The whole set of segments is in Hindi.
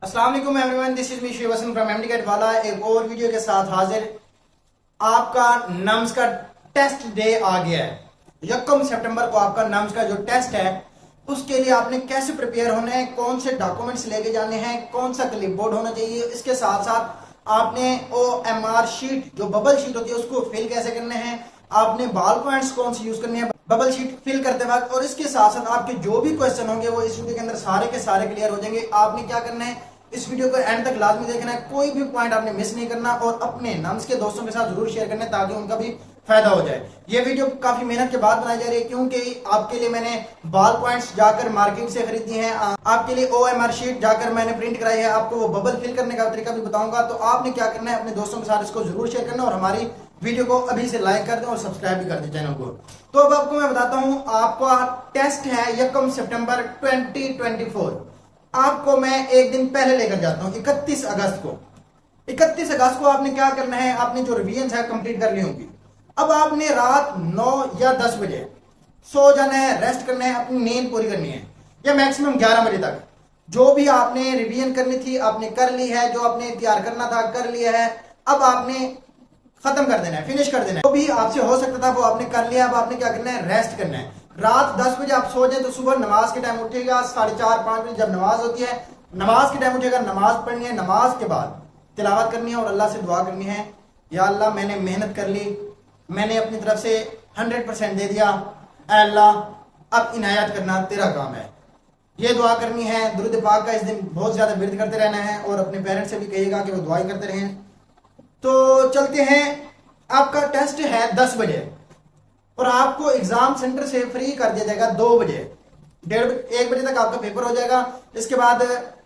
अस्सलाम वालेकुम everyone, this is me Shri वसन फ्रॉम एमडी वाला एक और वीडियो के साथ हाजिर। आपका नम्स का टेस्ट डे आ गया है। 1 सितंबर को आपका नम्स का जो टेस्ट है उसके लिए आपने कैसे प्रिपेयर होना है, कौन से डॉक्यूमेंट्स लेके जाने हैं, कौन सा क्लिपबोर्ड होना चाहिए, इसके साथ साथ आपने OMR शीट जो बबल शीट होती है उसको फिल कैसे करने हैं, आपने बॉल पॉइंट्स कौन से यूज करने हैं बबल शीट फिल करते वक्त, और इसके साथ साथ आपके जो भी क्वेश्चन होंगे वो इस वीडियो के अंदर सारे के सारे क्लियर हो जाएंगे। आपने क्या करना है, इस वीडियो को एंड तक लाजमी देखना है, कोई भी पॉइंट आपने मिस नहीं करना और अपने नम्स के दोस्तों के साथ जरूर शेयर करना है ताकि उनका भी फायदा हो जाए। ये वीडियो काफी मेहनत के बाद बनाई जा रही है क्योंकि आपके लिए मैंने बॉल पॉइंट्स जाकर मार्केट से खरीदी हैं, आपके लिए OMR शीट जाकर मैंने प्रिंट कराई है, आपको वो बबल फिल करने का तरीका भी बताऊंगा। तो आपने क्या करना है, अपने दोस्तों के साथ इसको जरूर शेयर करना और हमारी वीडियो को अभी से लाइक कर दें और सब्सक्राइब भी कर दें चैनल को। तो अब आपको मैं बताता हूं, आपका टेस्ट है 1 सितंबर 2024। आपको मैं एक दिन पहले लेकर जाता हूं 31 अगस्त को। 31 अगस्त को आपने क्या करना है, आपने जो रिवीजन है कंप्लीट करनी होगी। अब आपने रात 9 या 10 बजे सो जाना है, रेस्ट करना है, अपनी नींद पूरी करनी है, या मैक्सिमम 11 बजे तक जो भी आपने रिवीजन करनी थी आपने कर ली है, जो आपने तैयार करना था कर लिया है। अब आपने खत्म कर देना है, फिनिश कर देना है, जो भी आपसे हो सकता था वो आपने कर लिया। अब आपने क्या करना है, रेस्ट करना है। रात 10 बजे आप सो जाए तो सुबह नमाज के टाइम उठेगा, 4:30-5 बजे जब नमाज होती है नमाज के टाइम उठेगा, नमाज पढ़नी है, नमाज के बाद तिलावत करनी है और अल्लाह से दुआ करनी है, या अल्लाह मैंने मेहनत कर ली, मैंने अपनी तरफ से 100% दे दिया, अल्लाह अब इनायत करना तेरा काम है। ये दुआ करनी है। दुरूद पाक का इस दिन बहुत ज्यादा विर्द करते रहना है और अपने पेरेंट्स से भी कहिएगा कि वो दुआई करते रहें। तो चलते हैं, आपका टेस्ट है 10 बजे और आपको एग्जाम सेंटर से फ्री कर दिया जाएगा 2 बजे, 1:30 बजे तक आपका पेपर हो जाएगा। इसके बाद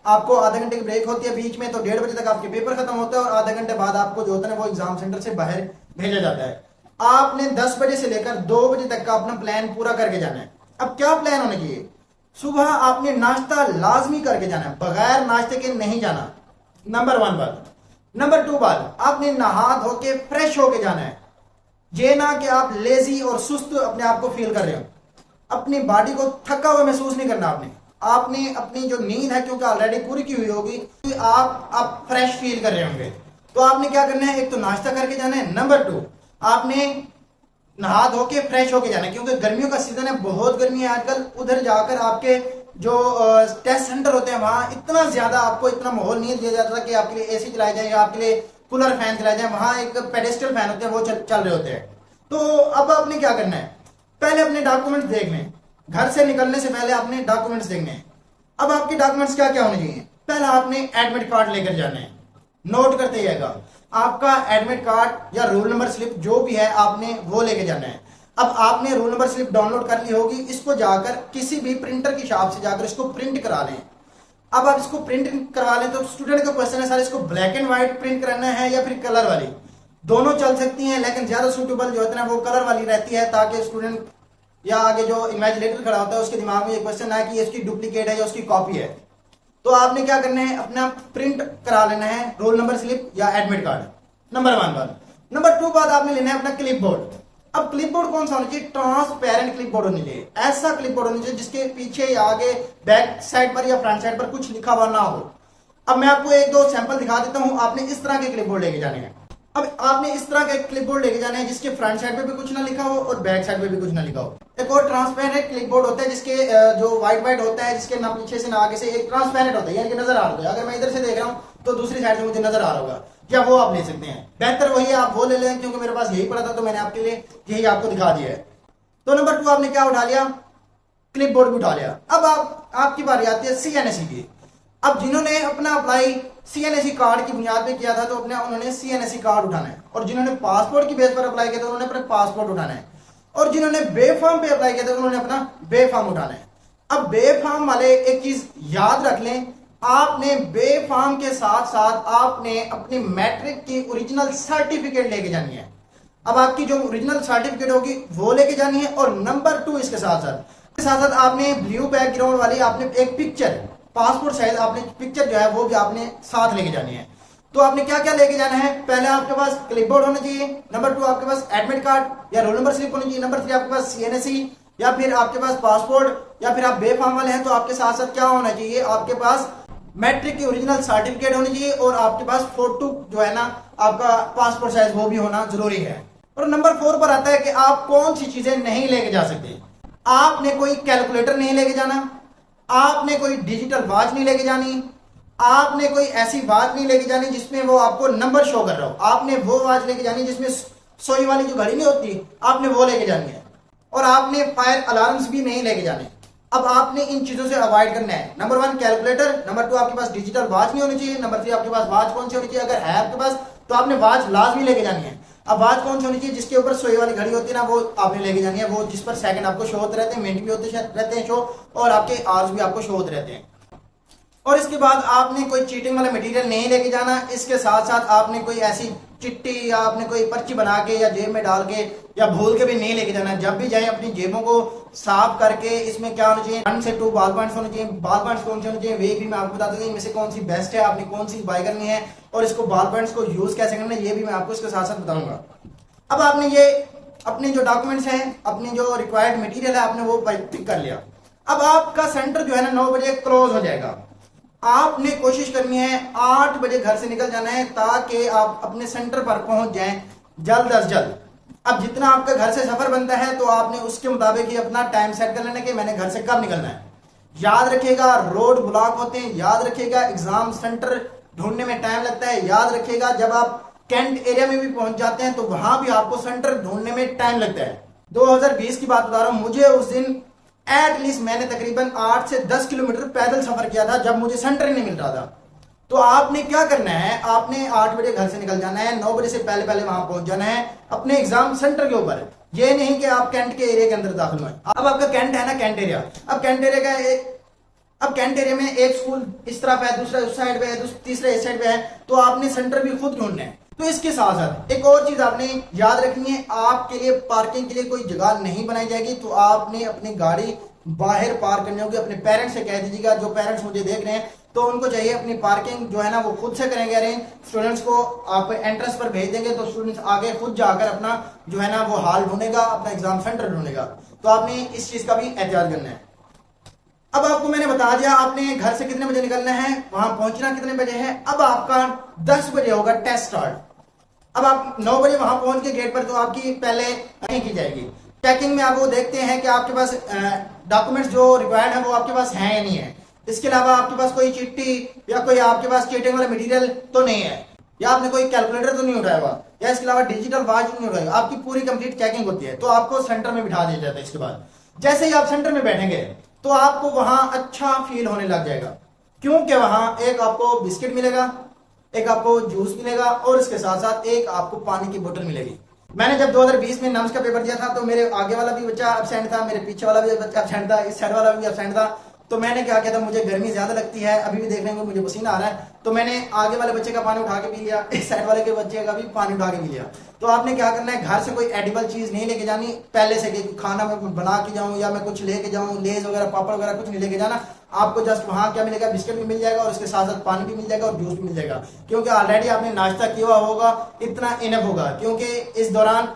आपको आधे घंटे की ब्रेक होती है बीच में, तो 1:30 बजे तक आपके पेपर खत्म होता है और आधे घंटे बाद आपको जो होता है वो एग्जाम सेंटर से बाहर भेजा जाता है। आपने 10 बजे से लेकर 2 बजे तक का अपना प्लान पूरा करके जाना है। अब क्या प्लान होना चाहिए, सुबह आपने नाश्ता लाजमी करके जाना है, बगैर नाश्ते के नहीं जाना, नंबर 1 बात। नंबर 2 बात, आपने नहा धो के फ्रेश होके जाना है, ये ना कि आप लेजी और सुस्त अपने आप को फील कर रहे हो, अपनी बॉडी को थका हुआ महसूस नहीं करना। आपने अपनी जो नींद है क्योंकि ऑलरेडी पूरी की हुई होगी, आप फ्रेश फील कर रहे होंगे। तो आपने क्या करना है, एक तो नाश्ता करके जाना है, नंबर 2 आपने नहा धो के फ्रेश होके जाना है क्योंकि गर्मियों का सीजन है, बहुत गर्मी है आजकल। उधर जाकर आपके जो टेस्ट सेंटर होते हैं वहां इतना ज्यादा आपको इतना माहौल नहीं दिया जाता कि आपके लिए AC चलाए जाए या आपके लिए कूलर फैन चलाए जाए, वहां एक पेडेस्टल फैन होते हैं वो चल रहे होते हैं। तो अब आपने क्या करना है, पहले अपने डॉक्यूमेंट्स देखने हैं, घर से निकलने से पहले आपने डॉक्यूमेंट्स देखने हैं। अब आपके डॉक्यूमेंट्स क्या क्या होने चाहिए, पहला आपने एडमिट कार्ड लेकर जाना है, नोट करते जाएगा, आपका एडमिट कार्ड या रोल नंबर स्लिप जो भी है आपने वो लेके जाना है। अब आपने रोल नंबर स्लिप डाउनलोड कर ली होगी, इसको जाकर किसी भी प्रिंटर की शॉप से जाकर इसको प्रिंट करा लें। अब आप इसको प्रिंट करवा लें तो स्टूडेंट का क्वेश्चन है सर इसको ब्लैक एंड व्हाइट प्रिंट कराना है या फिर कलर वाली, दोनों चल सकती हैं, लेकिन ज्यादा सूटेबल जो होता है वो कलर वाली रहती है ताकि स्टूडेंट या आगे जो इमेजिनेटर खड़ा होता है उसके दिमाग में ये क्वेश्चन आए कि इसकी डुप्लीकेट है या उसकी कॉपी है। तो आपने क्या करना है, अपना प्रिंट करा लेना है रोल नंबर स्लिप या एडमिट कार्ड, नंबर 1 बात। नंबर 2 बात, आपने लेना है अपना क्लिपबोर्ड। अब क्लिपबोर्ड कौन सा होना चाहिए, ट्रांसपेरेंट क्लिपबोर्ड होनी चाहिए, ऐसा क्लिपबोर्ड होना चाहिए जिसके पीछे या आगे बैक साइड पर या फ्रंट साइड पर कुछ लिखा हुआ ना हो। अब मैं आपको 1-2 सैंपल दिखा देता हूं। आपने इस तरह के क्लिपबोर्ड लेके जाने हैं। अब आपने इस तरह का क्लिपबोर्ड लेके जाना है जिसके फ्रंट साइड पे भी कुछ ना लिखा हो और बैक साइड पे भी कुछ ना लिखा हो। एक और ट्रांसपेरेंट क्लिपबोर्ड होता है जिसके जो व्हाइट होता है, जिसके ना पीछे से ना आगे से, एक ट्रांसपेरेंट होता है यानी कि नजर आ रहा है, अगर मैं इधर से देख रहा हूं तो दूसरी साइड से मुझे नजर आ रहा होगा, या वो आप ले सकते हैं। बेहतर वही है आप वो ले लें क्योंकि मेरे पास यही पड़ा था तो मैंने आपके लिए यही आपको दिखा दिया है। तो नंबर 2 आपने क्या उठा लिया, क्लिपबोर्ड भी उठा लिया। अब आपकी बारी आती है CNSE की। अब जिन्होंने अपना अप्लाई CNSE कार्ड की बुनियाद पे किया था तो उन्होंने CNSE कार्ड उठाना है, और जिन्होंने पासपोर्ट की बेस पर अप्लाई किया था उन्होंने अपना पासपोर्ट उठाना है, और जिन्होंने बे फॉर्म पे अप्लाई किया था उन्होंने अपना बे फॉर्म उठाना है। अब बे फॉर्म वाले एक चीज याद रख लें, आपने बे फॉर्म के साथ साथ आपने अपनी मैट्रिक की ओरिजिनल सर्टिफिकेट लेके जानी है। अब आपकी जो ओरिजिनल सर्टिफिकेट होगी वो लेके जानी है, और नंबर 2 इसके साथ साथ आपने ब्लू बैकग्राउंड वाली आपने एक पिक्चर, पासपोर्ट साइज आपने पिक्चर जो है वो भी आपने साथ लेके जानी है। तो आपने क्या क्या लेके जाना है, पहले आपके पास क्लिपबोर्ड होना चाहिए, नंबर 2 आपके पास एडमिट कार्ड या रोल नंबर स्लिप होनी चाहिए, नंबर 3 आपके पास CNSE या फिर आपके पास पासपोर्ट, या फिर आप बे फॉर्म वाले हैं तो आपके साथ साथ क्या होना चाहिए, आपके पास मैट्रिक की ओरिजिनल सर्टिफिकेट होनी चाहिए और आपके पास फोटो जो है ना आपका पासपोर्ट साइज वो भी होना जरूरी है। और नंबर 4 पर आता है कि आप कौन सी चीजें नहीं लेके जा सकते। आपने कोई कैलकुलेटर नहीं लेके जाना, आपने कोई डिजिटल वॉच नहीं लेके जानी, आपने कोई ऐसी वॉच नहीं लेके जानी जिसमें वो आपको नंबर शो कर रहा हो। आपने वो वॉच लेके जानी जिसमें सोई वाली जो घड़ी नहीं होती, आपने वो लेके जानी है। और आपने फायर अलार्म्स भी नहीं लेके जाने। अब आपने इन चीजों से अवॉइड करना है। नंबर 1 कैलकुलेटर, नंबर 2 आपके पास डिजिटल वॉच नहीं होनी चाहिए, नंबर 3 आपके पास वॉच कौन सी होनी चाहिए, अगर है आपके पास तो आपने वॉच लाजमी लेके जानी है। अब वॉच कौन सी होनी चाहिए, जिसके ऊपर सोई वाली घड़ी होती है ना, वो आपने लेके जानी है, वो जिस पर सेकंड आपको शो होते रहते हैं, मिनट भी होते रहते हैं शो, और आपके आवर्स भी आपको शो होते रहते हैं। और इसके बाद आपने कोई चीटिंग वाला मटेरियल नहीं लेके जाना। इसके साथ साथ आपने कोई ऐसी चिट्ठी या आपने कोई पर्ची बना के या जेब में डाल के या भूल के भी नहीं लेके जाना। जब भी जाए अपनी जेबों को साफ करके, इसमें क्या होना चाहिए, 1 से 2 बॉल पॉइंट्स होने चाहिए। बॉल पॉइंट्स कौन से होने चाहिए वे भी मैं आपको बता दूंगा, इनमें से कौन सी बेस्ट है, आपने कौन सी बाय करनी है और इसको बॉल पॉइंट्स को यूज कैसे करना है, ये भी मैं आपको इसके साथ साथ बताऊंगा। अब आपने ये अपने जो डॉक्यूमेंट्स हैं, अपने जो रिक्वायर्ड मटेरियल है, आपने वो पिक कर लिया। अब आपका सेंटर जो है ना 9 बजे क्लोज हो जाएगा। आपने कोशिश करनी है 8 बजे घर से निकल जाना है ताकि आप अपने सेंटर पर पहुंच जाएं जल्द अज जल्द। अब जितना आपका घर से सफर बनता है तो आपने उसके मुताबिक ही अपना टाइम सेट कर लेना कि मैंने घर से कब निकलना है। याद रखिएगा रोड ब्लॉक होते हैं, याद रखिएगा एग्जाम सेंटर ढूंढने में टाइम लगता है, याद रखिएगा जब आप कैंट एरिया में भी पहुंच जाते हैं तो वहां भी आपको सेंटर ढूंढने में टाइम लगता है। 2020 की बात बता रहा हूं, मुझे उस दिन एटलीस्ट मैंने तकरीबन 8 से 10 किलोमीटर पैदल सफर किया था जब मुझे सेंटर ही नहीं मिल रहा था। तो आपने क्या करना है, आपने 8 बजे घर से निकल जाना है, 9 बजे से पहले पहले वहां पहुंच जाना है अपने एग्जाम सेंटर के ऊपर। ये नहीं कि आप कैंट के एरिया के अंदर दाखिल हुए। अब आपका कैंट है ना, कैंट एरिया, अब कैंट एरिया का अब कैंट एरिया में एक स्कूल इस तरफ है, दूसरा उस साइड पे है, तीसरा इस साइड पे है, तो आपने सेंटर भी खुद ढूंढना है। तो इसके साथ साथ एक और चीज आपने याद रखनी है, आपके लिए पार्किंग के लिए कोई जगह नहीं बनाई जाएगी, तो आपने अपनी गाड़ी बाहर पार्क करनी होगी। अपने पेरेंट्स से कह दीजिएगा, जो पेरेंट्स मुझे देख रहे हैं तो उनको चाहिए अपनी पार्किंग जो है ना वो खुद से करेंगे अरेंज। स्टूडेंट्स को आप एंट्रेंस पर भेज देंगे तो स्टूडेंट्स आगे खुद जाकर अपना जो है ना वो हॉल ढूंढेगा, अपना एग्जाम सेंटर ढूंढेगा। तो आपने इस चीज का भी एहतियात करना है। अब आपको मैंने बता दिया आपने घर से कितने बजे निकलना है, वहां पहुंचना कितने बजे है। अब आपका 10 बजे होगा टेस्ट स्टार्ट। अब आप 9 बजे वहां पहुंच के गेट पर तो आपकी पहले चेकिंग की जाएगी। चेकिंग में आप वो देखते हैं कि आपके पास डॉक्यूमेंट्स जो रिक्वायर्ड है वो आपके पास है या नहीं है। इसके अलावा आपके पास कोई चिट्ठी या कोई आपके पास चीटिंग वाला मटेरियल तो नहीं है, या आपने कोई कैलकुलेटर तो नहीं उठाया हुआ, या इसके अलावा डिजिटल वॉच नहीं उठाई। आपकी पूरी कंप्लीट चेकिंग होती है तो आपको सेंटर में बिठा दिया जाता है। इसके बाद जैसे ही आप सेंटर में बैठेंगे तो आपको वहां अच्छा फील होने लग जाएगा, क्योंकि वहां एक आपको बिस्किट मिलेगा, एक आपको जूस मिलेगा और इसके साथ साथ एक आपको पानी की बोतल मिलेगी। मैंने जब 2020 में नम्स का पेपर दिया था तो मेरे आगे वाला भी बच्चा एब्सेंट था, मेरे पीछे वाला भी बच्चा एब्सेंट था, इस साइड वाला भी एब्सेंट था। तो मैंने क्या किया था, मुझे गर्मी ज्यादा लगती है, अभी भी देख लेंगे मुझे पसीना आ रहा है, तो मैंने आगे वाले बच्चे का पानी उठा के पी लिया, इस साइड वाले के बच्चे का भी पानी उठा के पी लिया। तो आपने क्या करना है, घर से कोई एडिबल चीज नहीं लेके जानी पहले से, कि खाना मैं बना के जाऊं या मैं कुछ लेके जाऊं, लेज वगैरह पापड़ वगैरह कुछ नहीं लेके जाना। आपको जस्ट वहां क्या मिलेगा, बिस्किट भी मिल जाएगा और उसके साथ साथ पानी भी मिल जाएगा और जूस भी मिल जाएगा, क्योंकि ऑलरेडी आपने नाश्ता किया हुआ होगा, इतना इनफ होगा। क्योंकि इस दौरान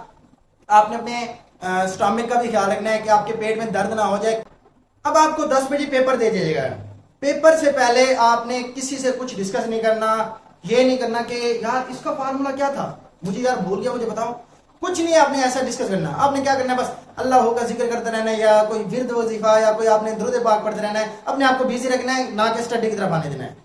आपने अपने स्टमक का भी ख्याल रखना है कि आपके पेट में दर्द ना हो जाए। अब आपको 10 बजे पेपर दे दिया जाएगा। पेपर से पहले आपने किसी से कुछ डिस्कस नहीं करना, ये नहीं करना कि यार इसका फार्मूला क्या था, मुझे यार भूल गया, मुझे बताओ, कुछ नहीं आपने ऐसा डिस्कस करना। आपने क्या करना है, बस अल्लाह का जिक्र करते रहना है, या कोई विरद वजीफा या कोई आपने दुरूद पाक पढ़ते रहना है, अपने आप को बिजी रखना है, ना कि स्टडी की तरफ आने देना है।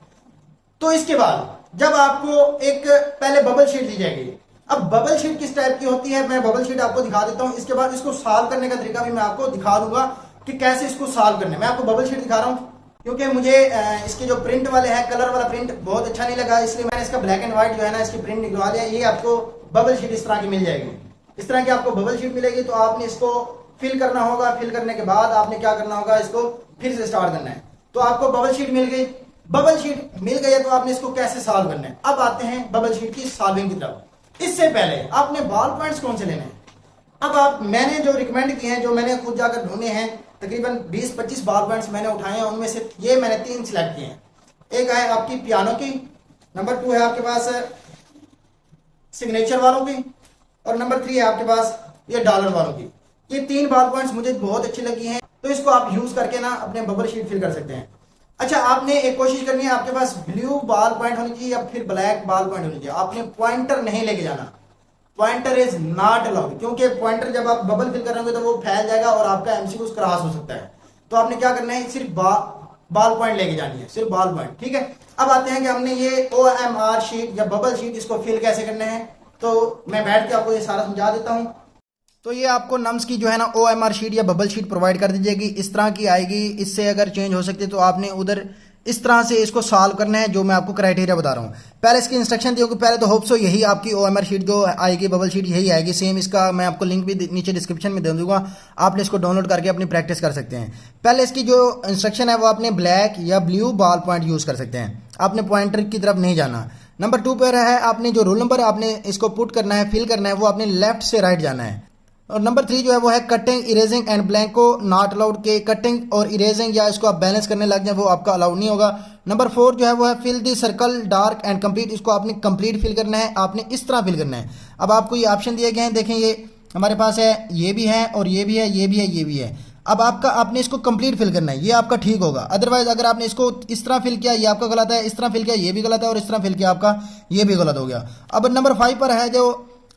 तो इसके बाद जब आपको एक पहले बबल शीट दी जाएगी। अब बबल शीट किस टाइप की होती है, मैं बबल शीट आपको दिखा देता हूं, इसके बाद इसको सॉल्व करने का तरीका भी मैं आपको दिखा दूंगा कि कैसे इसको सॉल्व करना है। मैं आपको बबल शीट दिखा रहा हूं क्योंकि मुझे इसके जो प्रिंट वाले हैं, कलर वाला प्रिंट बहुत अच्छा नहीं लगा, इसलिए मैंने इसका ब्लैक एंड व्हाइट जो है ना इसकी प्रिंट निकलवा लिया। ये आपको बबल शीट इस तरह की मिल जाएगी, इस तरह की आपको बबल शीट मिलेगी। तो आपने इसको फिल करना होगा, फिल करने के बाद आपने क्या करना होगा, इसको फिर से स्टार्ट करना है। तो आपको बबल शीट मिल गई, बबल शीट मिल गई है तो आपने इसको कैसे सॉल्व करना है। अब आते हैं बबल शीट की सॉल्विंग की तरफ। इससे पहले आपने बॉल पॉइंट्स कौन से लेने हैं। अब मैंने जो रिकमेंड किए हैं, जो मैंने खुद जाकर ढूंढे हैं, तकरीबन 20-25 बॉल पॉइंट्स मैंने उठाए हैं, उनमें से ये मैंने 3 सिलेक्ट किए हैं। एक है आपकी पियानो की, नंबर 2 है आपके पास सिग्नेचर वालों की, और नंबर 3 है आपके पास ये डॉलर वालों की। ये 3 बॉल पॉइंट्स मुझे बहुत अच्छी लगी हैं, तो इसको आप यूज करके ना अपने बबल शीट फिल कर सकते हैं। अच्छा, आपने एक कोशिश करनी है, आपके पास ब्लू बॉल पॉइंट होनी चाहिए या फिर ब्लैक बॉल पॉइंट होनी चाहिए। आपने पॉइंटर नहीं लेके जाना, पॉइंटर इज नॉट अलाउड, क्योंकि पॉइंटर जब आप बबल फिल करेंगे तो वो फैल जाएगा और आपका एमसीक्यू क्रॉस हो सकता है। तो आपने क्या करना है, सिर्फ बॉल पॉइंट लेके जानी है, सिर्फ बॉल पॉइट, ठीक है। अब आते हैं कि हमने ये OMR शीट या बबल शीट इसको फिल कैसे करना है, तो मैं बैठ के आपको ये सारा समझा देता हूं। तो ये आपको नम्स की जो है ना OMR शीट या बबल शीट प्रोवाइड कर दी जाएगी, इस तरह की आएगी। इससे अगर चेंज हो सकती है तो आपने उधर इस तरह से इसको सॉल्व करना है, जो मैं आपको क्राइटेरिया बता रहा हूँ। पहले इसकी इंस्ट्रक्शन दी होगी, पहले तो होप सो यही आपकी OMR शीट जो आएगी, बबल शीट यही आएगी सेम। इसका मैं आपको लिंक भी नीचे डिस्क्रिप्शन में दे दूंगा, आपने इसको डाउनलोड करके अपनी प्रैक्टिस कर सकते हैं। पहले इसकी जो इंस्ट्रक्शन है वो आपने ब्लैक या ब्लू बॉल पॉइंट यूज कर सकते हैं, आपने पॉइंटर की तरफ नहीं जाना। नंबर 2 पर है, आपने जो रोल नंबर आपने इसको पुट करना है, फिल करना है, वो आपने लेफ्ट से राइट जाना है। और नंबर 3 जो है वो है कटिंग, इरेजिंग एंड ब्लैंक को नॉट अलाउड के। कटिंग और इरेजिंग या इसको आप बैलेंस करने लग जाए वो आपका अलाउड नहीं होगा। नंबर 4 जो है वो है fill the circle dark and complete, इसको आपने कंप्लीट फिल करना है, आपने इस तरह फिल करना है। अब आपको ये ऑप्शन दिए गए हैं, देखें ये हमारे पास है, ये भी है और ये भी है, ये भी है, ये भी है। अब आपका आपने इसको कंप्लीट फिल करना है, ये आपका ठीक होगा। अदरवाइज अगर आपने इसको इस तरह फिल किया ये आपका गलत है, इस तरह फिल किया ये भी गलत है और इस तरह फिल किया आपका ये भी गलत हो गया। अब नंबर 5 पर है जो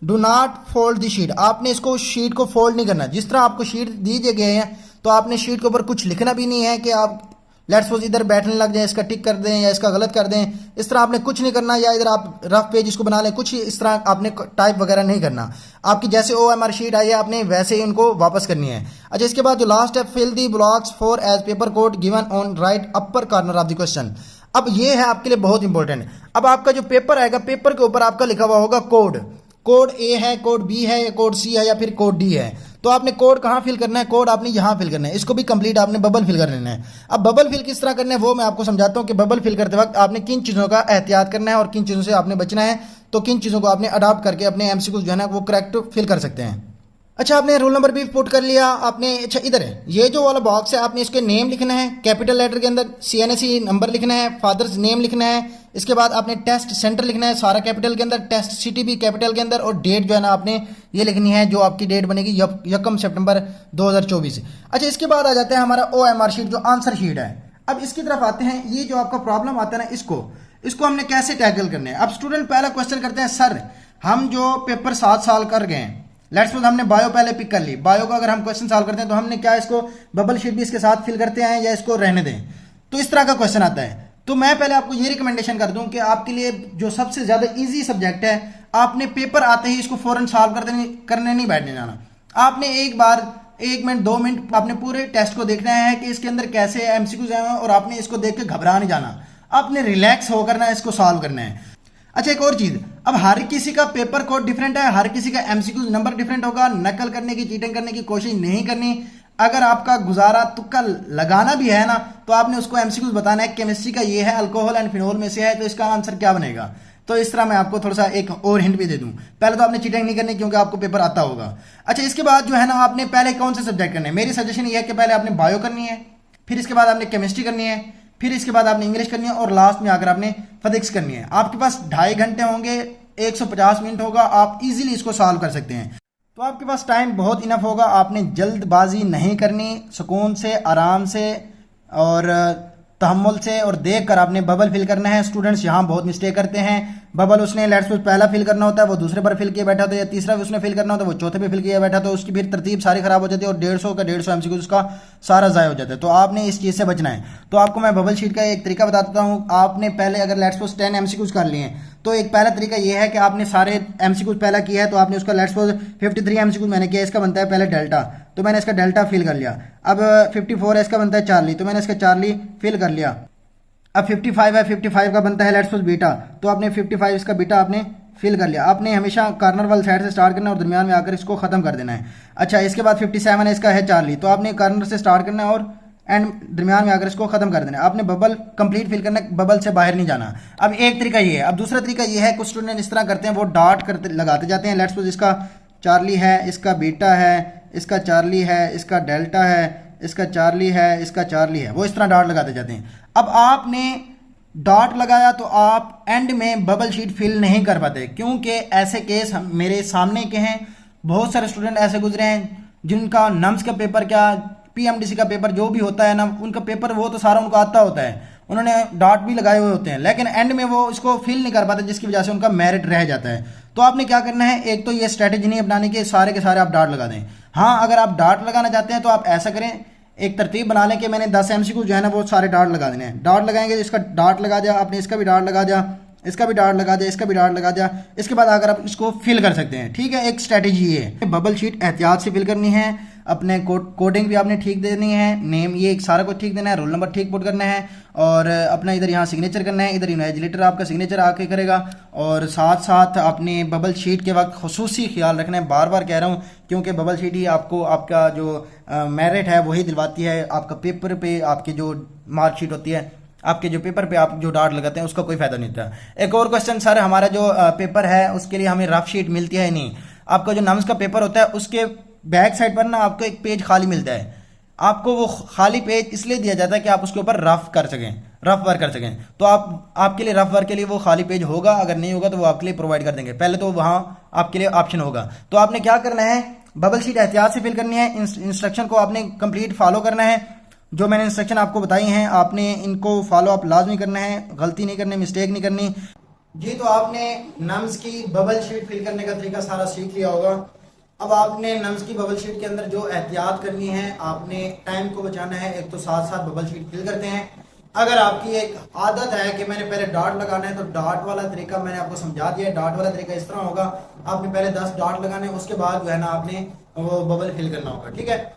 do not fold the sheet, आपने इसको शीट को फोल्ड नहीं करना। जिस तरह आपको शीट दीजिए गए हैं तो आपने शीट के ऊपर कुछ लिखना भी नहीं है कि आप लेट्स सपोज इधर बैठने लग जाए, इसका टिक कर दें या इसका गलत कर दें, इस तरह आपने कुछ नहीं करना। या इधर आप रफ पेज इसको बना लें, कुछ इस तरह आपने टाइप वगैरह नहीं करना। आपकी जैसे OMR शीट आई है आपने वैसे ही उनको वापस करनी है। अच्छा, इसके बाद जो लास्ट है, fill the blocks for as paper code given on right upper corner of the question. अब ये है आपके लिए बहुत इंपॉर्टेंट। अब आपका जो पेपर आएगा, पेपर के ऊपर आपका लिखा हुआ होगा कोड, कोड A है, कोड B है, या कोड C है, या फिर कोड D है। तो आपने कोड कहाँ फिल करना है, कोड आपने यहाँ फिल करना है। इसको भी कंप्लीट आपने बबल फिल कर लेना है। अब बबल फिल किस तरह करना है वो मैं आपको समझाता हूँ कि बबल फिल करते वक्त आपने किन चीज़ों का एहतियात करना है और किन चीज़ों से आपने बचना है, तो किन चीज़ों को आपने अडॉप्ट करके अपने MCQ जो है ना वो करेक्ट फिल कर सकते हैं। अच्छा, आपने रोल नंबर भी पुट कर लिया आपने। अच्छा, इधर है ये जो वाला बॉक्स है, आपने इसके नेम लिखना है कैपिटल लेटर के अंदर, CNSE नंबर लिखना है, फादर्स नेम लिखना है, इसके बाद आपने टेस्ट सेंटर लिखना है सारा कैपिटल के अंदर, टेस्ट सिटी भी कैपिटल के अंदर, और डेट जो है ना आपने ये लिखनी है जो आपकी डेट बनेगी 1 सितंबर 2024। अच्छा, इसके बाद आ जाता है हमारा OMR शीट जो आंसर शीट है। अब इसकी तरफ आते हैं, ये जो आपका प्रॉब्लम आता है ना इसको हमने कैसे टैकल करना है। अब स्टूडेंट पहला क्वेश्चन करते हैं, सर हम जो पेपर 7 साल कर गए, लेट्स सपोज हमने बायो पहले पिक कर ली, बायो का अगर हम क्वेश्चन सॉल्व करते हैं तो हमने क्या इसको बबल शीट भी इसके साथ फिल करते हैं या इसको रहने दें, तो इस तरह का क्वेश्चन आता है। तो मैं पहले आपको ये रिकमेंडेशन कर दूं कि आपके लिए जो सबसे ज्यादा इजी सब्जेक्ट है, आपने पेपर आते ही इसको फौरन सॉल्व करने नहीं बैठने जाना। आपने एक बार 1 मिनट 2 मिनट आपने पूरे टेस्ट को देखना है कि इसके अंदर कैसे MCQs आए हैं, और आपने इसको देख के घबरा नहीं जाना, आपने रिलैक्स होकर ना इसको सॉल्व करना है। अच्छा, एक और चीज, अब हर किसी का पेपर कोड डिफरेंट है, हर किसी का MCQ नंबर डिफरेंट होगा। नकल करने की, चीटिंग करने की कोशिश नहीं करनी। अगर आपका गुजारा तुक्का लगाना भी है ना तो आपने उसको MCQ बताना है, केमिस्ट्री का ये है, अल्कोहल एंड फिनोल में से है, तो इसका आंसर क्या बनेगा। तो इस तरह मैं आपको थोड़ा सा एक और हिंट भी दे दूं, पहले तो आपने चीटिंग नहीं करनी क्योंकि आपको पेपर आता होगा। अच्छा, इसके बाद जो है ना आपने पहले कौन से सब्जेक्ट करने हैं, मेरी सजेशन ये है कि पहले आपने बायो करनी है, फिर इसके बाद आपने केमिस्ट्री करनी है, फिर इसके बाद आपने इंग्लिश करनी है, और लास्ट में आकर आपने फिजिक्स करनी है। आपके पास 2.5 घंटे होंगे, 150 मिनट होगा, आप इजीली इसको सॉल्व कर सकते हैं। तो आपके पास टाइम बहुत इनफ होगा, आपने जल्दबाजी नहीं करनी, सुकून से, आराम से और तहम्मुल से और देख कर आपने बबल फिल करना है। स्टूडेंट्स यहाँ बहुत मिस्टेक करते हैं, बबल उसने लेट्स सपोज पहला फिल करना होता है, वो दूसरे पर फिल किए बैठा होता है, या तीसरा उसने फिल करना होता है, वो चौथे पे फिल किया बैठा, तो उसकी फिर तरतीब सारी खराब हो जाती है और 150 MCQ उसका सारा ज़ाया हो जाता है। तो आपने इस चीज़ से बचना है। तो आपको मैं बबल शीट का एक तरीका बता देता हूँ। आपने पहले अगर लेट्स सपोज 10 MCQ कर लिए हैं, तो एक पहला तरीका ये है कि आपने सारे MCQ पहला किया है, तो आपने उसका लेट्स सपोज 53 MCQ मैंने किया, इसका बनता है पहले डेल्टा, तो मैंने इसका डेल्टा फिल कर लिया। अब 54 है, इसका बनता है चार्ली, तो मैंने इसका चार्ली फिल कर लिया। अब 55 है, 55 का बनता है लेट्स सपोज बीटा, तो आपने 55 इसका बीटा आपने फिल कर लिया। आपने हमेशा कार्नर वाली साइड से स्टार्ट करना है और दरमियान में आकर इसको खत्म कर देना है। अच्छा, इसके बाद 57 है, इसका है चार्ली, तो आपने कार्नर से स्टार्ट करना है और एंड दरमियान में आकर इसको खत्म कर देना है। आपने बबल कंप्लीट फिल करना है, बबल से बाहर नहीं जाना। अब एक तरीका ये है। अब दूसरा तरीका ये है, कुछ स्टूडेंट इस तरह करते हैं, वो डॉट करते लगाते जाते हैं, लेट्स सपोज इसका चार्ली है, इसका बीटा है, इसका चार्ली है, इसका डेल्टा है, इसका चार्ली है, इसका चार्ली है, वो इस तरह डॉट लगाते जाते हैं। अब आपने डॉट लगाया तो आप एंड में बबल शीट फिल नहीं कर पाते, क्योंकि ऐसे केस मेरे सामने के हैं, बहुत सारे स्टूडेंट ऐसे गुजरे हैं जिनका नम्स का पेपर क्या PMDC का पेपर जो भी होता है ना, उनका पेपर वो तो सारा उनको आता होता है, उन्होंने डॉट भी लगाए हुए होते हैं, लेकिन एंड में वो इसको फिल नहीं कर पाते, जिसकी वजह से उनका मेरिट रह जाता है। तो आपने क्या करना है, एक तो ये स्ट्रैटेजी नहीं अपनाने के सारे के सारे आप डॉट लगा दें। हाँ, अगर आप डॉट लगाना चाहते हैं तो आप ऐसा करें, एक तरतीब बना लें कि मैंने 10 MCQ जो है ना वो सारे डॉट लगा देने हैं। डॉट लगाएंगे, इसका डॉट लगा दिया आपने, इसका भी डॉट लगा दिया, इसका भी डॉट लगा दिया, इसका भी डॉट लगा दिया। इसके बाद अगर आप इसको फिल कर सकते हैं, ठीक है। एक स्ट्रैटेजी है, बबल शीट एहतियात से फिल करनी है, अपने कोडिंग भी आपने ठीक देनी है, नेम ये सारा कुछ ठीक देना है, रोल नंबर ठीक पुट करना है, और अपना इधर यहाँ सिग्नेचर करना है, इधर इन्विजिलेटर आपका सिग्नेचर आके करेगा। और साथ साथ अपने बबल शीट के वक्त खुसूसी ख्याल रखना है, बार बार कह रहा हूँ, क्योंकि बबल शीट ही आपको आपका जो मेरिट है वही दिलवाती है। आपका पेपर पे आपकी जो मार्कशीट होती है, आपके जो पेपर पे आप जो डॉट लगाते हैं उसका कोई फायदा नहीं होता। एक और क्वेश्चन सर, हमारा जो पेपर है उसके लिए हमें रफ शीट मिलती है नहीं। आपका जो नम्स का पेपर होता है उसके बैक साइड पर ना आपको एक पेज खाली मिलता है। आपको वो खाली पेज इसलिए दिया जाता है कि आप उसके ऊपर रफ कर सकें, रफ वर्क कर सकें। तो आपके लिए रफ वर्क के लिए वो खाली पेज होगा, अगर नहीं होगा तो वो आपके लिए प्रोवाइड कर देंगे। पहले तो वहाँ आपके लिए ऑप्शन होगा। तो आपने क्या करना है, बबल शीट एहतियात से फिल करनी है, इंस्ट्रक्शन को आपने कंप्लीट फॉलो करना है। जो मैंने इंस्ट्रक्शन आपको बताई हैं आपने इनको फॉलो अप लाजमी करना है, गलती नहीं करनी, मिस्टेक नहीं करनी जी। तो आपने नम्स की बबल शीट फिल करने का तरीका सारा सीख लिया होगा। अब आपने नम्स की बबल शीट के अंदर जो एहतियात करनी है, आपने टाइम को बचाना है। एक तो साथ साथ बबल शीट फिल करते हैं। अगर आपकी एक आदत है कि मैंने पहले डॉट लगाना है, तो डॉट वाला तरीका मैंने आपको समझा दिया है। डॉट वाला तरीका इस तरह होगा, आपने पहले 10 डॉट लगाने, उसके बाद जो है ना आपने वो बबल फिल करना होगा, ठीक है।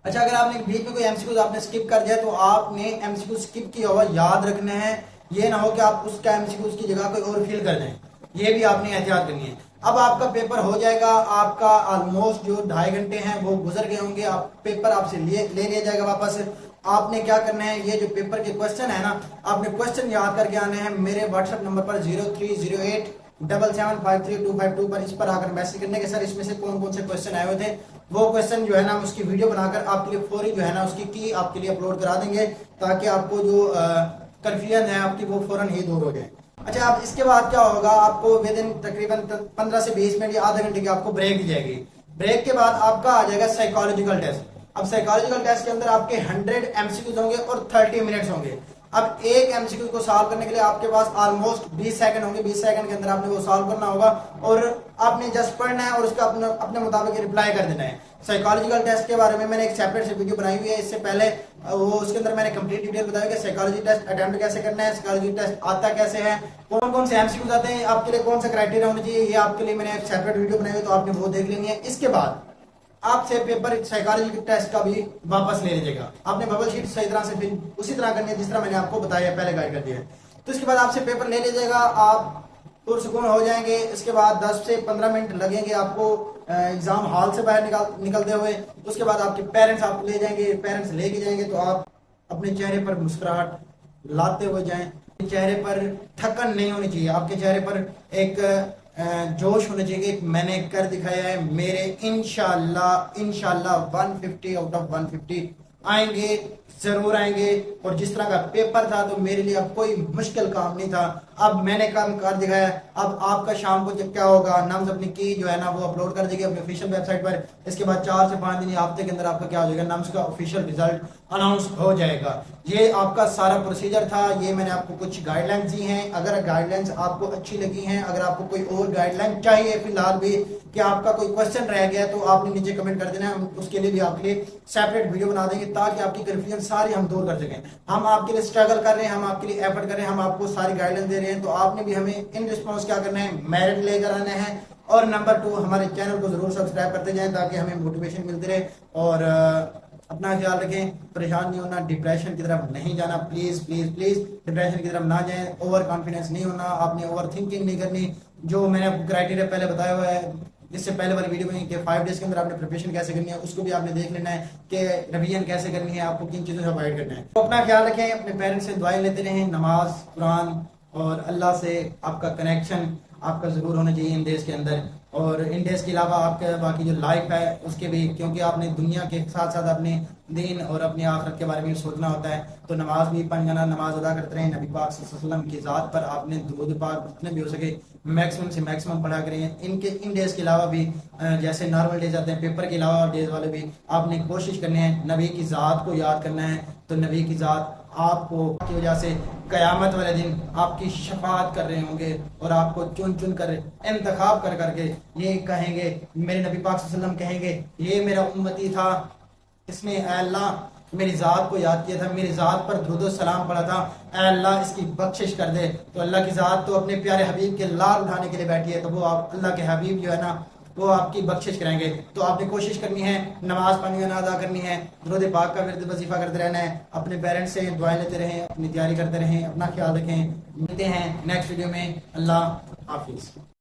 अच्छा, अगर आपने बीच में कोई एमसीक्यू आपने स्किप कर दिया तो आपने एमसीक्यू स्किप किया हुआ याद रखना है। ये ना हो कि आप उसका एमसीक्यू उसकी जगह कोई और फिल कर दें, ये भी आपने एहतियात करनी है। अब आपका पेपर हो जाएगा, आपका ऑलमोस्ट जो 2.5 घंटे हैं वो गुजर गए होंगे। आप पेपर आपसे ले लिया जाएगा वापस। आपने क्या करना है, ये जो पेपर के क्वेश्चन है ना, आपने क्वेश्चन याद करके आने हैं। मेरे व्हाट्सएप नंबर पर 030877535252 पर इस पर आकर मैसेज करने के सर इसमें से कौन कौन से क्वेश्चन आए हुए थे, वो क्वेश्चन जो है ना उसकी वीडियो बनाकर आपके लिए फौरी जो है ना उसकी की आपके लिए अपलोड करा देंगे, ताकि आपको जो कंफ्यूजन है आपकी वो फौरन ही दूर हो जाए। अच्छा, अब इसके बाद क्या होगा, आपको विद इन तकरीबन 15 से 20 मिनट या आधे घंटे की आपको ब्रेक दी जाएगी। ब्रेक के बाद आपका आ जाएगा साइकोलॉजिकल टेस्ट। अब साइकोलॉजिकल टेस्ट के अंदर आपके 100 एमसीक्यूज होंगे और 30 मिनट्स होंगे। अब एक एमसीक्यू को सॉल्व करने के लिए आपके पास ऑलमोस्ट 20 सेकंड होंगे। 20 सेकंड के अंदर आपने वो सॉल्व करना होगा और आपने जस्ट पढ़ना है और उसका अपने मुताबिक रिप्लाई कर देना है। साइकोलॉजिकल टेस्ट के बारे में मैंने एक सेपरेट से वीडियो बनाई हुई है, इससे पहले वो उसके अंदर मैंने कंप्लीट डिटेल बताया कि साइकोलॉजी टेस्ट अटेम्प्ट कैसे करना है, साइकोलॉजी टेस्ट आता कैसे है, कौन कौन से एमसीक्यूज आते हैं, आपके लिए कौन सा क्राइटेरिया होना चाहिए, ये आपके लिए मैंने एक सेपरेट वीडियो बनाई हुई, तो आपने वो देख लेनी है। इसके बाद आपसे पेपर साइकोलॉजी टेस्ट का भी वापस ले लीजिएगा। आपने बबल शीट सही तरह से फिर उसी तरह करनी है जिस तरह मैंने आपको बताया, पहले गाइड कर दिया है। तो इसके बाद आपसे पेपर ले लीजिएगा, आप पुरसुकून हो जाएंगे। इसके बाद 10 से 15 मिनट लगेंगे आपको एग्जाम हॉल से बाहर निकलते हुए। उसके बाद आपके पेरेंट्स आपको ले जाएंगे, पेरेंट्स लेके जाएंगे, तो आप अपने चेहरे पर मुस्कुराहट लाते हुए जाएं। चेहरे पर थकन नहीं होनी चाहिए, आपके चेहरे पर एक जोश होना चाहिए कि मैंने कर दिखाया है। मेरे इंशाल्लाह 150 आउट ऑफ 150 आएंगे, जरूर आएंगे। और जिस तरह का पेपर था तो मेरे लिए अब कोई मुश्किल काम नहीं था, अब मैंने काम कर दिखाया। अब आपका शाम को जब क्या होगा, नम्स अपनी की जो है ना वो अपलोड कर देगी अपनी ऑफिशियल वेबसाइट पर। इसके बाद 4 से 5 दिन हफ्ते के अंदर आपका क्या हो जाएगा, नम्स का ऑफिशियल रिजल्ट अनाउंस हो जाएगा। ये आपका सारा प्रोसीजर था, ये मैंने आपको कुछ गाइडलाइंस दी हैं। अगर गाइडलाइंस आपको अच्छी लगी हैं, अगर आपको कोई और गाइडलाइन चाहिए फिलहाल भी कि आपका कोई क्वेश्चन रह गया, तो आपने नीचे कमेंट कर देना है, हम उसके लिए भी आपके लिए सेपरेट वीडियो बना देंगे ताकि आपकी कंफ्यूजन सारी हम दूर कर सकें। हम आपके लिए स्ट्रगल कर रहे हैं, हम आपके लिए एफर्ट कर रहे हैं, हम आपको सारी गाइडलाइंस दे रहे हैं, तो आपने भी हमें इन रिस्पॉन्स क्या करना है, मेरिट लेकर आना है। और नंबर 2, हमारे चैनल को जरूर सब्सक्राइब करते जाएं ताकि हमें मोटिवेशन मिलती रहे। और अपना ख्याल रखें, परेशान नहीं होना, डिप्रेशन की तरफ नहीं जाना, प्लीज प्लीज प्लीज डिप्रेशन की तरफ ना जाएं। ओवर कॉन्फिडेंस नहीं होना, आपने ओवर थिंकिंग नहीं करनी। जो मैंने आपको क्राइटेरिया पहले बताया हुआ है इससे पहले वाली वीडियो में कि 5 डेज के अंदर आपने प्रिपरेशन कैसे करनी है, उसको भी आपने देख लेना है कि रिवीजन कैसे करनी है, आपको किन चीज़ों से अवॉइड करना है। तो अपना ख्याल रखें, अपने पेरेंट्स से दुआएं लेते रहें, नमाज, कुरान और अल्लाह से आपका कनेक्शन आपका ज़रूर होना चाहिए इन डेज के अंदर। और इन डेज के अलावा आपके बाकी जो लाइफ है उसके भी, क्योंकि आपने दुनिया के साथ साथ अपने दीन और अपनी आखिरत के बारे में सोचना होता है। तो नमाज भी 5 गाना नमाज अदा करते रहें। नबी पाक सल्लल्लाहु अलैहि वसल्लम की ज़ात पर आपने दुरूद पाक जितने भी हो सके मैक्सिमम से मैक्सिमम पढ़ा करें। इन डेज के अलावा भी जैसे नॉर्मल डेज आते हैं, पेपर के अलावा डेज वाले भी आपने कोशिश करनी है नबी की ज़ात को याद करना है। तो नबी की ज़ात आपको की वजह से कयामत वाले दिन आपकी शफाअत कर रहे होंगे और आपको चुन चुन कर इंतखाब कर करके ये कहेंगे, मेरे नबी पाक सल्लल्लाहु अलैहि वसल्लम कहेंगे ये मेरा उम्मती था, इसने ऐ अल्लाह मेरी ज़ात को याद किया था, मेरी ज़ात पर दुरूद सलाम पढ़ा था, ऐ अल्लाह इसकी बख्शिश कर दे। तो अल्लाह की ज़ात तो अपने प्यारे हबीब के लाल उठाने के लिए बैठी है, तो वो आप अल्लाह के हबीब जो है ना वो आपकी बख्शिश करेंगे। तो आपने कोशिश करनी है, नमाज पानी अदा करनी है, दुरूद पाक का विर्द वजीफा करते रहना है, अपने पेरेंट्स से दुआएं लेते रहें, अपनी तैयारी करते रहें, अपना ख्याल रखें। मिलते हैं नेक्स्ट वीडियो में। अल्लाह हाफिज़।